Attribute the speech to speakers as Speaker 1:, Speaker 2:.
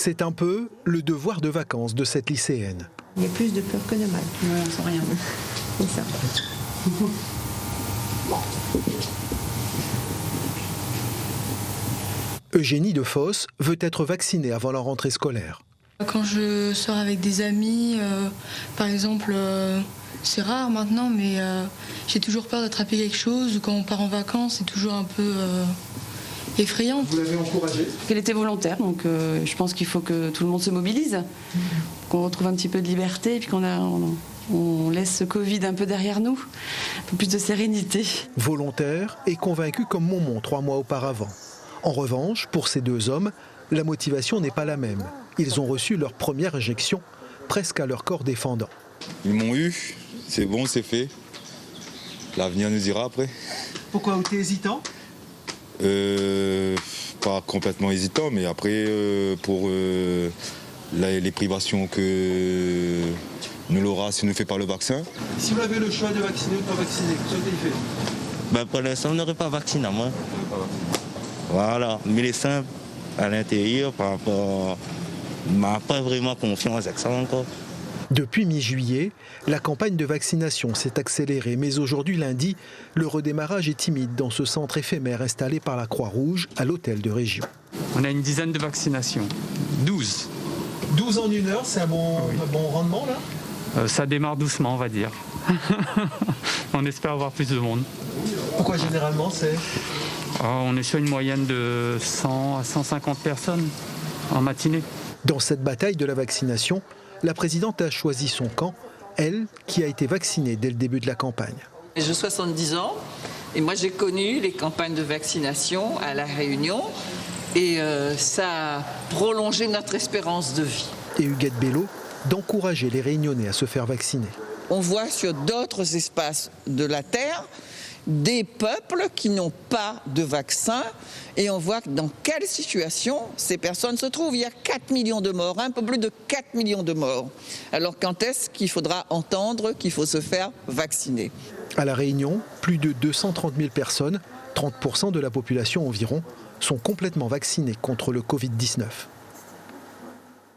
Speaker 1: C'est un peu le devoir de vacances de cette lycéenne.
Speaker 2: Il y a plus de peur que de mal.
Speaker 3: Non, on sent rien.
Speaker 2: C'est ça.
Speaker 1: Eugénie Defosse veut être vaccinée avant la rentrée scolaire.
Speaker 4: Quand je sors avec des amis, par exemple, c'est rare maintenant, mais j'ai toujours peur d'attraper quelque chose. Ou quand on part en vacances, c'est toujours un peu effrayant.
Speaker 1: Vous l'avez encouragée ?
Speaker 3: Elle était volontaire, donc je pense qu'il faut que tout le monde se mobilise, qu'on retrouve un petit peu de liberté et puis on laisse ce Covid un peu derrière nous, un peu plus de sérénité.
Speaker 1: Volontaire et convaincue comme Momon 3 mois auparavant. En revanche, pour ces deux hommes, la motivation n'est pas la même. Ils ont reçu leur première injection, presque à leur corps défendant.
Speaker 5: Ils m'ont eu, c'est bon, c'est fait. L'avenir nous dira après.
Speaker 1: Pourquoi vous êtes hésitant ?
Speaker 5: Pas complètement hésitant, mais après, pour les privations que nous l'aura si nous ne fait pas le vaccin.
Speaker 1: Si vous avez le choix de vacciner ou de pas vacciner, qu'est-ce que vous faites ?
Speaker 6: Pour l'instant, on n'aurait pas vacciné, moi. Voilà, mais les simple à l'intérieur, par rapport, m'a pas vraiment confiance avec ça encore.
Speaker 1: Depuis mi-juillet, la campagne de vaccination s'est accélérée, mais aujourd'hui lundi, le redémarrage est timide dans ce centre éphémère installé par la Croix-Rouge à l'hôtel de région.
Speaker 7: On a une dizaine de vaccinations, 12.
Speaker 1: 12 en une heure, c'est un bon rendement là ?
Speaker 7: Ça démarre doucement, on va dire. On espère avoir plus de monde.
Speaker 1: Pourquoi généralement c'est ?
Speaker 7: On est sur une moyenne de 100 à 150 personnes en matinée.
Speaker 1: Dans cette bataille de la vaccination, la présidente a choisi son camp, elle qui a été vaccinée dès le début de la campagne.
Speaker 8: J'ai 70 ans et moi j'ai connu les campagnes de vaccination à La Réunion et ça a prolongé notre espérance de vie.
Speaker 1: Et Huguette Bello d'encourager les Réunionnais à se faire vacciner.
Speaker 8: On voit sur d'autres espaces de la Terre des peuples qui n'ont pas de vaccin et on voit dans quelle situation ces personnes se trouvent. Il y a 4 millions de morts, un peu plus de 4 millions de morts. Alors quand est-ce qu'il faudra entendre qu'il faut se faire vacciner ?
Speaker 1: À La Réunion, plus de 230 000 personnes, 30% de la population environ, sont complètement vaccinées contre le Covid-19.